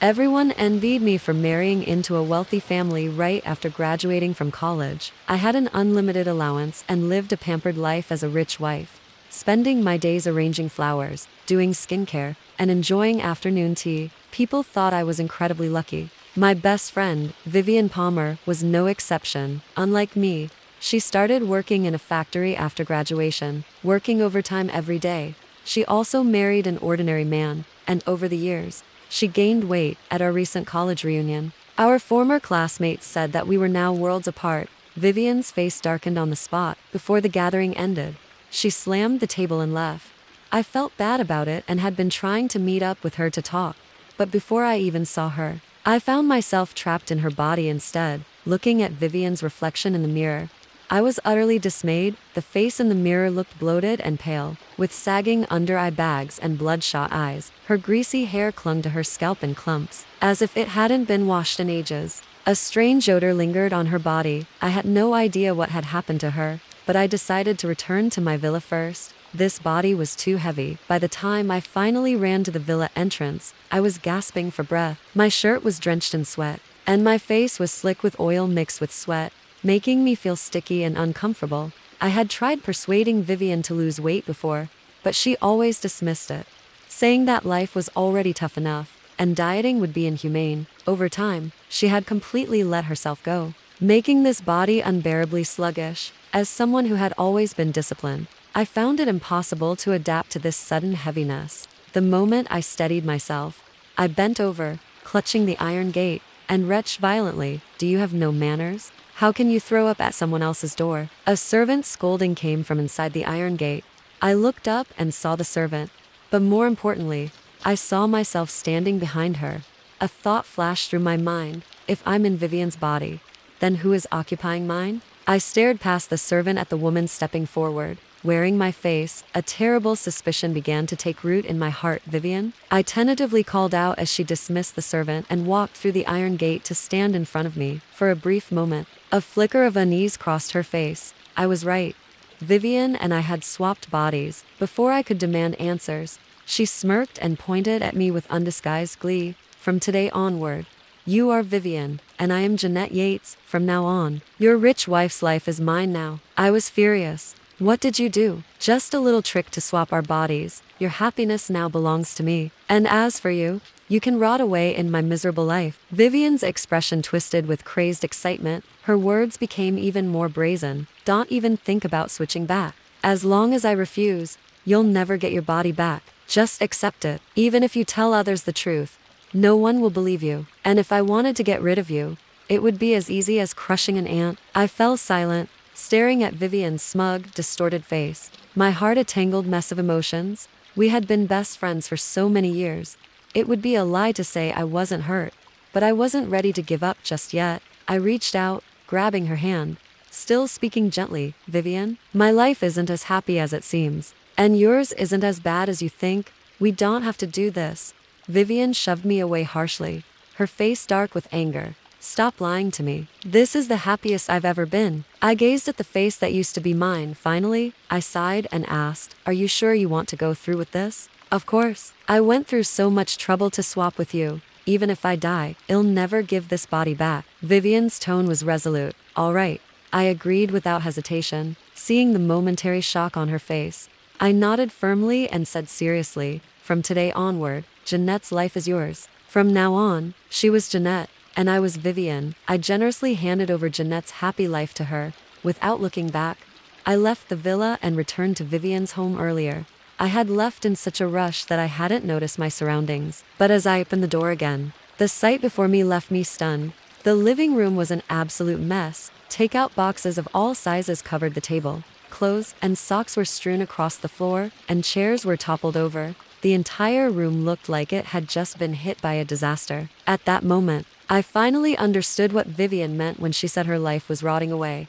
Everyone envied me for marrying into a wealthy family right after graduating from college. I had an unlimited allowance and lived a pampered life as a rich wife, spending my days arranging flowers, doing skincare, and enjoying afternoon tea. People thought I was incredibly lucky. My best friend, Vivian Palmer, was no exception. Unlike me, she started working in a factory after graduation, working overtime every day. She also married an ordinary man, and over the years, she gained weight. At our recent college reunion, our former classmates said that we were now worlds apart. Vivian's face darkened on the spot. Before the gathering ended, she slammed the table and left. I felt bad about it and had been trying to meet up with her to talk. But before I even saw her, I found myself trapped in her body instead, looking at Vivian's reflection in the mirror. I was utterly dismayed. The face in the mirror looked bloated and pale, with sagging under-eye bags and bloodshot eyes. Her greasy hair clung to her scalp in clumps, as if it hadn't been washed in ages. A strange odor lingered on her body. I had no idea what had happened to her, but I decided to return to my villa first. This body was too heavy. By the time I finally ran to the villa entrance, I was gasping for breath. My shirt was drenched in sweat, and my face was slick with oil mixed with sweat, making me feel sticky and uncomfortable. I had tried persuading Vivian to lose weight before, but she always dismissed it, saying that life was already tough enough, and dieting would be inhumane. Over time, she had completely let herself go, making this body unbearably sluggish. As someone who had always been disciplined, I found it impossible to adapt to this sudden heaviness. The moment I steadied myself, I bent over, clutching the iron gate, and retched violently. "Do you have no manners? How can you throw up at someone else's door?" A servant's scolding came from inside the iron gate. I looked up and saw the servant, but more importantly, I saw myself standing behind her. A thought flashed through my mind. If I'm in Vivian's body, then who is occupying mine? I stared past the servant at the woman stepping forward, wearing my face. A terrible suspicion began to take root in my heart. "Vivian?" I tentatively called out as she dismissed the servant and walked through the iron gate to stand in front of me. For a brief moment, a flicker of unease crossed her face. I was right. Vivian and I had swapped bodies. Before I could demand answers, she smirked and pointed at me with undisguised glee. "From today onward, you are Vivian, and I am Jeanette Yates. From now on, your rich wife's life is mine now." I was furious. "What did you do?" "Just a little trick to swap our bodies. Your happiness now belongs to me. And as for you, you can rot away in my miserable life." Vivian's expression twisted with crazed excitement. Her words became even more brazen. "Don't even think about switching back. As long as I refuse, you'll never get your body back. Just accept it. Even if you tell others the truth, no one will believe you. And if I wanted to get rid of you, it would be as easy as crushing an ant." I fell silent, staring at Vivian's smug, distorted face. My heart a tangled mess of emotions. We had been best friends for so many years. It would be a lie to say I wasn't hurt, but I wasn't ready to give up just yet. I reached out, grabbing her hand, still speaking gently. "Vivian, my life isn't as happy as it seems, and yours isn't as bad as you think. We don't have to do this." Vivian shoved me away harshly, her face dark with anger. "Stop lying to me. This is the happiest I've ever been." I gazed at the face that used to be mine. Finally, I sighed and asked, "Are you sure you want to go through with this?" "Of course. I went through so much trouble to swap with you. Even if I die, I'll never give this body back." Vivian's tone was resolute. "All right," I agreed without hesitation, seeing the momentary shock on her face. I nodded firmly and said seriously, "From today onward, Jeanette's life is yours." From now on, she was Jeanette, and I was Vivian. I generously handed over Jeanette's happy life to her, without looking back. I left the villa and returned to Vivian's home earlier. I had left in such a rush that I hadn't noticed my surroundings. But as I opened the door again, the sight before me left me stunned. The living room was an absolute mess. Takeout boxes of all sizes covered the table. Clothes and socks were strewn across the floor, and chairs were toppled over. The entire room looked like it had just been hit by a disaster. At that moment, I finally understood what Vivian meant when she said her life was rotting away.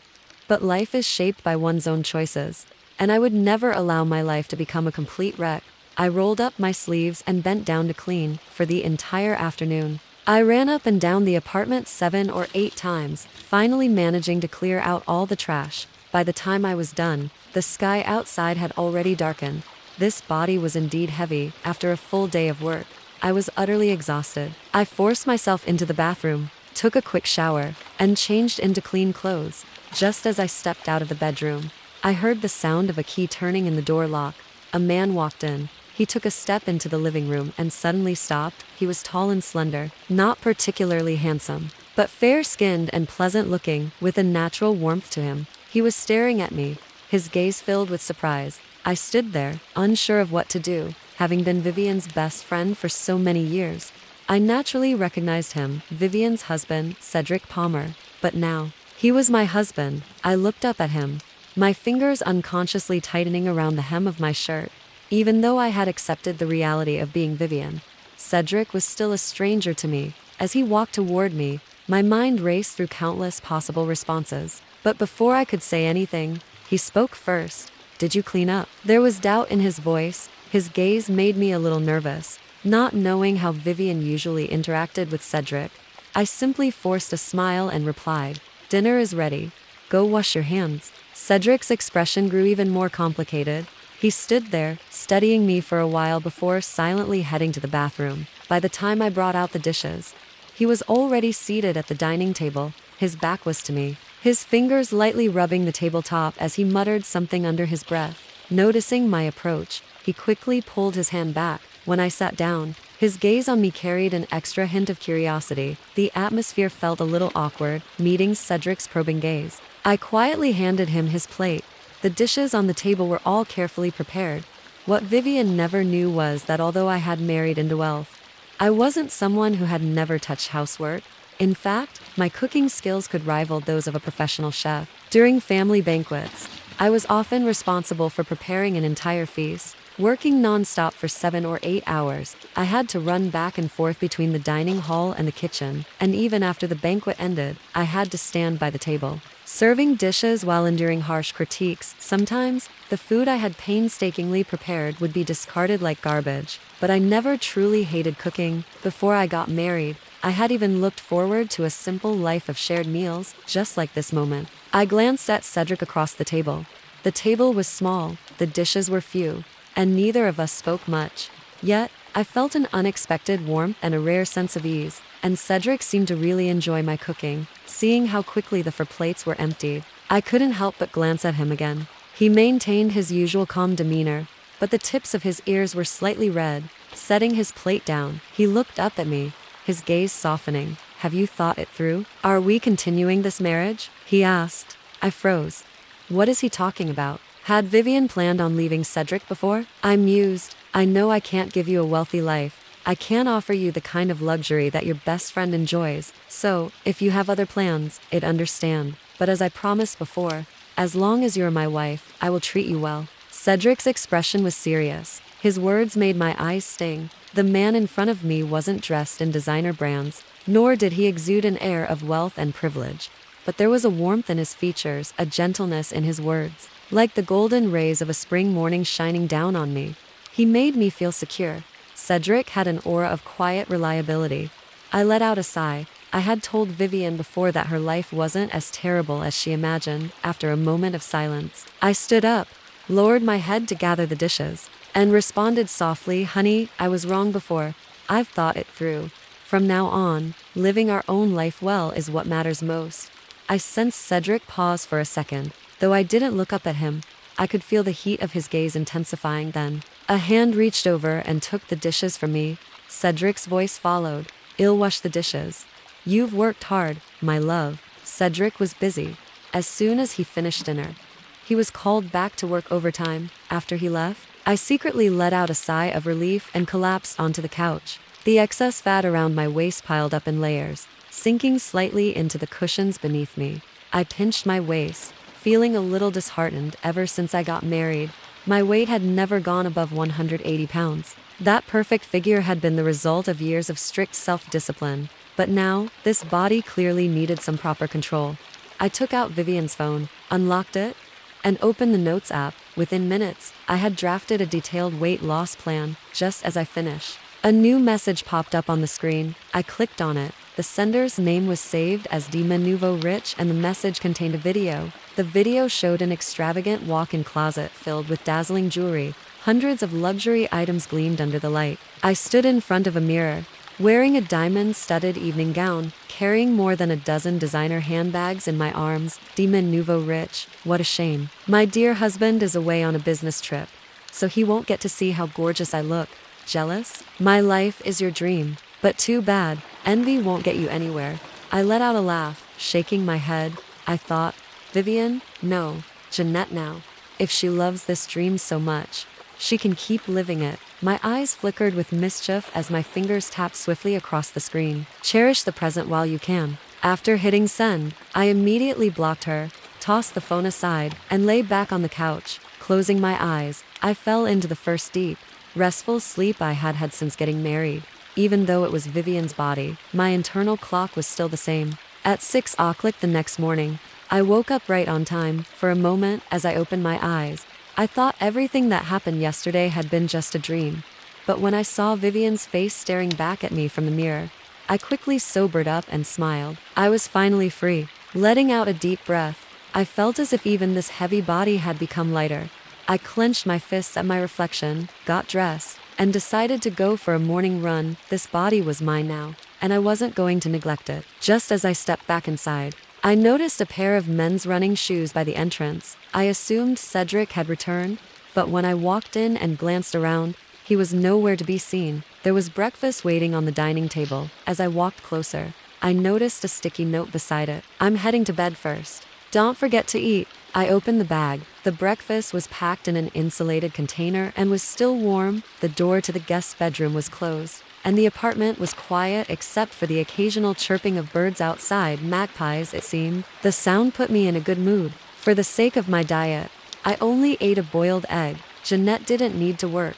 But life is shaped by one's own choices, and I would never allow my life to become a complete wreck. I rolled up my sleeves and bent down to clean. For the entire afternoon, I ran up and down the apartment 7 or 8 times, finally managing to clear out all the trash. By the time I was done, the sky outside had already darkened. This body was indeed heavy after a full day of work. I was utterly exhausted. I forced myself into the bathroom, took a quick shower, and changed into clean clothes. Just as I stepped out of the bedroom, I heard the sound of a key turning in the door lock. A man walked in. He took a step into the living room and suddenly stopped. He was tall and slender, not particularly handsome, but fair-skinned and pleasant-looking, with a natural warmth to him. He was staring at me, his gaze filled with surprise. I stood there, unsure of what to do, having been Vivian's best friend for so many years. I naturally recognized him, Vivian's husband, Cedric Palmer. But now, he was my husband. I looked up at him, my fingers unconsciously tightening around the hem of my shirt. Even though I had accepted the reality of being Vivian, Cedric was still a stranger to me. As he walked toward me, my mind raced through countless possible responses. But before I could say anything, he spoke first. "Did you clean up?" There was doubt in his voice. His gaze made me a little nervous. Not knowing how Vivian usually interacted with Cedric, I simply forced a smile and replied, "Dinner is ready. Go wash your hands." Cedric's expression grew even more complicated. He stood there, studying me for a while before silently heading to the bathroom. By the time I brought out the dishes, he was already seated at the dining table. His back was to me, his fingers lightly rubbing the tabletop as he muttered something under his breath. Noticing my approach, he quickly pulled his hand back. When I sat down, his gaze on me carried an extra hint of curiosity. The atmosphere felt a little awkward, meeting Cedric's probing gaze. I quietly handed him his plate. The dishes on the table were all carefully prepared. What Vivian never knew was that although I had married into wealth, I wasn't someone who had never touched housework. In fact, my cooking skills could rival those of a professional chef. During family banquets, I was often responsible for preparing an entire feast. Working non-stop for 7 or 8 hours, I had to run back and forth between the dining hall and the kitchen, and even after the banquet ended, I had to stand by the table, serving dishes while enduring harsh critiques. Sometimes, the food I had painstakingly prepared would be discarded like garbage, but I never truly hated cooking. Before I got married, I had even looked forward to a simple life of shared meals, just like this moment. I glanced at Cedric across the table. The table was small, the dishes were few, and neither of us spoke much. Yet, I felt an unexpected warmth and a rare sense of ease, and Cedric seemed to really enjoy my cooking. Seeing how quickly the plates were emptied, I couldn't help but glance at him again. He maintained his usual calm demeanor, but the tips of his ears were slightly red. Setting his plate down, he looked up at me, his gaze softening. "Have you thought it through? Are we continuing this marriage?" he asked. I froze. What is he talking about? Had Vivian planned on leaving Cedric before? I mused. "I know I can't give you a wealthy life. I can't offer you the kind of luxury that your best friend enjoys. So, if you have other plans, I'd understand. But as I promised before, as long as you're my wife, I will treat you well." Cedric's expression was serious. His words made my eyes sting. The man in front of me wasn't dressed in designer brands, nor did he exude an air of wealth and privilege. But there was a warmth in his features, a gentleness in his words, like the golden rays of a spring morning shining down on me. He made me feel secure. Cedric had an aura of quiet reliability. I let out a sigh. I had told Vivian before that her life wasn't as terrible as she imagined. After a moment of silence, I stood up, lowered my head to gather the dishes, and responded softly, "Honey, I was wrong before. I've thought it through. From now on, living our own life well is what matters most." I sensed Cedric pause for a second. Though I didn't look up at him, I could feel the heat of his gaze intensifying. Then, a hand reached over and took the dishes from me. Cedric's voice followed, "I'll wash the dishes. You've worked hard, my love." Cedric was busy. As soon as he finished dinner, he was called back to work overtime. After he left, I secretly let out a sigh of relief and collapsed onto the couch. The excess fat around my waist piled up in layers, sinking slightly into the cushions beneath me. I pinched my waist, feeling a little disheartened. Ever since I got married, my weight had never gone above 180 pounds. That perfect figure had been the result of years of strict self-discipline. But now, this body clearly needed some proper control. I took out Vivian's phone, unlocked it, and opened the Notes app. Within minutes, I had drafted a detailed weight loss plan. Just as I finished, a new message popped up on the screen. I clicked on it. The sender's name was saved as De Nouveau Rich, and the message contained a video. The video showed an extravagant walk-in closet filled with dazzling jewelry, Hundreds of luxury items gleamed under the light. I stood in front of a mirror, wearing a diamond-studded evening gown, carrying more than a dozen designer handbags in my arms. Demon nouveau rich, what a shame. My dear husband is away on a business trip, so he won't get to see how gorgeous I look. Jealous? My life is your dream. But too bad, envy won't get you anywhere. I let out a laugh, shaking my head. I thought, Vivian? No, Jeanette now. If she loves this dream so much, she can keep living it. My eyes flickered with mischief as my fingers tapped swiftly across the screen. Cherish the present while you can. After hitting send, I immediately blocked her, tossed the phone aside, and lay back on the couch. Closing my eyes, I fell into the first deep, restful sleep I had had since getting married. Even though it was Vivian's body, my internal clock was still the same. At 6 o'clock the next morning, I woke up right on time. For a moment, as I opened my eyes, I thought everything that happened yesterday had been just a dream. But when I saw Vivian's face staring back at me from the mirror, I quickly sobered up and smiled. I was finally free. Letting out a deep breath, I felt as if even this heavy body had become lighter. I clenched my fists at my reflection, got dressed, and decided to go for a morning run. This body was mine now, and I wasn't going to neglect it. Just as I stepped back inside, I noticed a pair of men's running shoes by the entrance. I assumed Cedric had returned, but when I walked in and glanced around, he was nowhere to be seen. There was breakfast waiting on the dining table. As I walked closer, I noticed a sticky note beside it. I'm heading to bed first. Don't forget to eat. I opened the bag. The breakfast was packed in an insulated container and was still warm. The door to the guest's bedroom was closed, and the apartment was quiet except for the occasional chirping of birds outside, magpies it seemed. The sound put me in a good mood. For the sake of my diet, I only ate a boiled egg. Jeanette didn't need to work,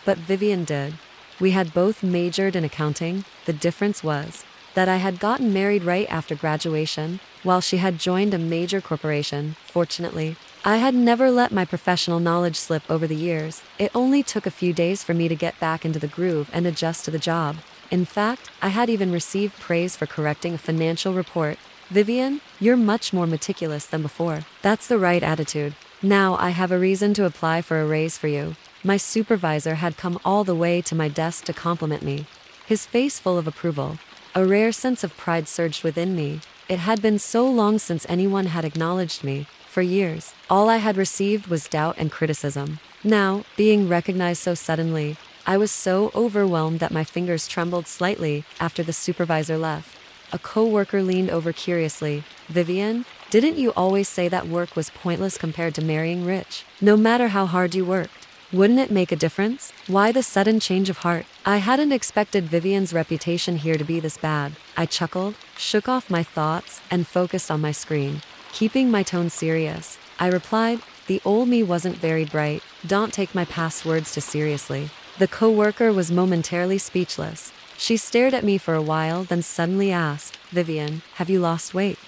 but Vivian did. We had both majored in accounting. The difference was that I had gotten married right after graduation, while she had joined a major corporation. Fortunately, I had never let my professional knowledge slip over the years. It only took a few days for me to get back into the groove and adjust to the job. In fact, I had even received praise for correcting a financial report. Vivian, you're much more meticulous than before. That's the right attitude. Now I have a reason to apply for a raise for you. My supervisor had come all the way to my desk to compliment me, his face full of approval. A rare sense of pride surged within me. It had been so long since anyone had acknowledged me. For years, all I had received was doubt and criticism. Now, being recognized so suddenly, I was so overwhelmed that my fingers trembled slightly. After the supervisor left, a co-worker leaned over curiously. Vivian, didn't you always say that work was pointless compared to marrying rich? No matter how hard you worked, wouldn't it make a difference? Why the sudden change of heart? I hadn't expected Vivian's reputation here to be this bad. I chuckled, shook off my thoughts, and focused on my screen. Keeping my tone serious, I replied, the old me wasn't very bright. Don't take my past words too seriously. The co-worker was momentarily speechless. She stared at me for a while, then suddenly asked, Vivian, have you lost weight?